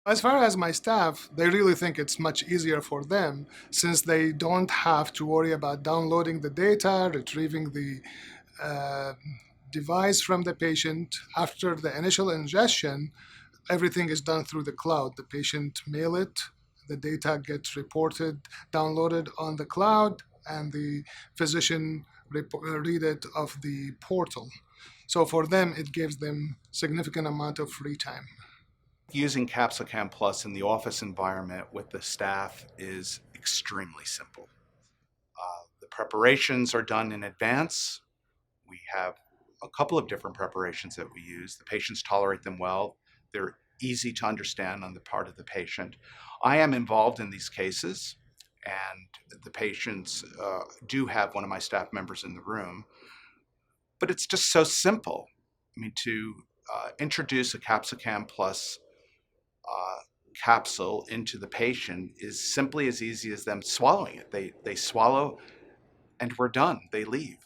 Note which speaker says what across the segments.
Speaker 1: As far as my staff, they really think it's much easier for them since they don't have to worry about downloading the data, retrieving the uh, device from the patient. After the initial ingestion, everything is done through the cloud. The patient mail it, the data gets reported, downloaded on the cloud, and the physician read it off the portal. So for them, it gives them significant amount of free time.
Speaker 2: Using CapsoCam Plus in the office environment with the staff is extremely simple. The preparations are done in advance. We have a couple of different preparations that we use. The patients tolerate them well. They're easy to understand on the part of the patient. I am involved in these cases, and the patients do have one of my staff members in the room. But it's just so simple. I mean, to introduce a CapsoCam Plus capsule into the patient is simply as easy as them swallowing it. They swallow and we're done. They leave.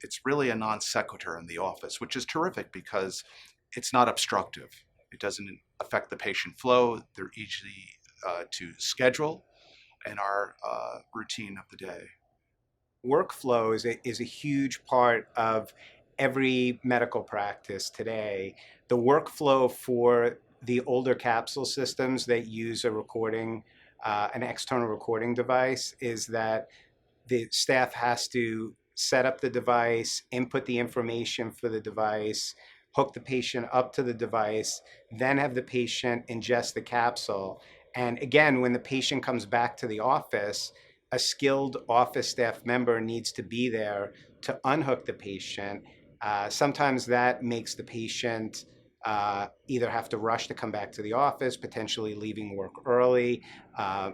Speaker 2: It's really a non sequitur in the office, which is terrific because it's not obstructive. It doesn't affect the patient flow. They're easy to schedule in our routine of the day.
Speaker 3: Workflow is a huge part of every medical practice today. The workflow for the older capsule systems that use a recording, an external recording device, is that the staff has to set up the device, input the information for the device, hook the patient up to the device, then have the patient ingest the capsule. And again, when the patient comes back to the office, a skilled office staff member needs to be there to unhook the patient. Sometimes that makes the patient either have to rush to come back to the office, potentially leaving work early.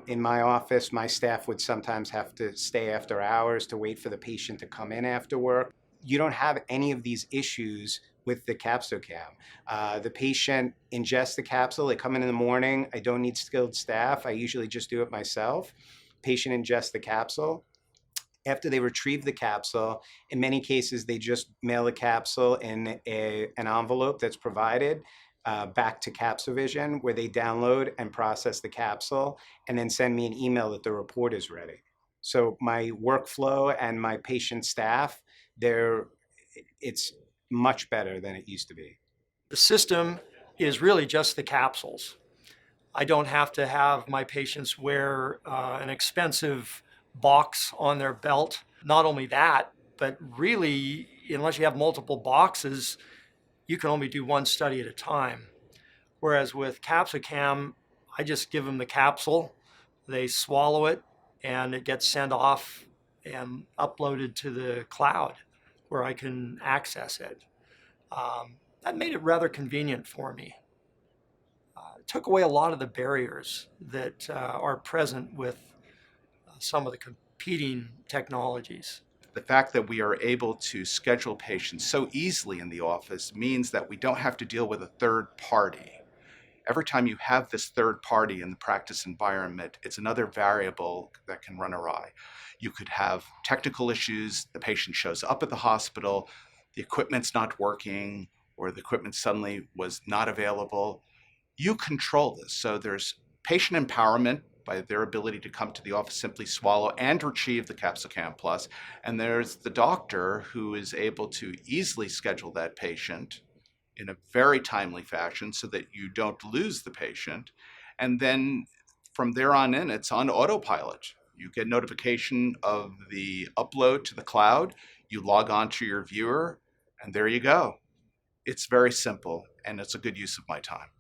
Speaker 3: In my office, my staff would sometimes have to stay after hours to wait for the patient to come in after work. You don't have any of these issues with the CapsoCam. The patient ingests the capsule, they come in the morning, I don't need skilled staff, I usually just do it myself. Patient ingests the capsule. After they retrieve the capsule, in many cases, they just mail the capsule in an envelope that's provided back to CapsoVision, where they download and process the capsule and then send me an email that the report is ready. So my workflow and my patient staff, it's much better than it used to be.
Speaker 4: The system is really just the capsules. I don't have to have my patients wear an expensive box on their belt. Not only that, but really, unless you have multiple boxes, you can only do one study at a time. Whereas with CapsoCam, I just give them the capsule, they swallow it, and it gets sent off and uploaded to the cloud where I can access it. That made it rather convenient for me. It took away a lot of the barriers that are present with some of the competing technologies.
Speaker 2: The fact that we are able to schedule patients so easily in the office means that we don't have to deal with a third party. Every time you have this third party in the practice environment, it's another variable that can run awry. You could have technical issues, the patient shows up at the hospital, the equipment's not working, or the equipment suddenly was not available. You control this. So there's patient empowerment by their ability to come to the office, simply swallow and retrieve the CapsoCam Plus. And there's the doctor who is able to easily schedule that patient in a very timely fashion so that you don't lose the patient. And then from there on in, it's on autopilot. You get notification of the upload to the cloud, you log on to your viewer, and there you go. It's very simple, and it's a good use of my time.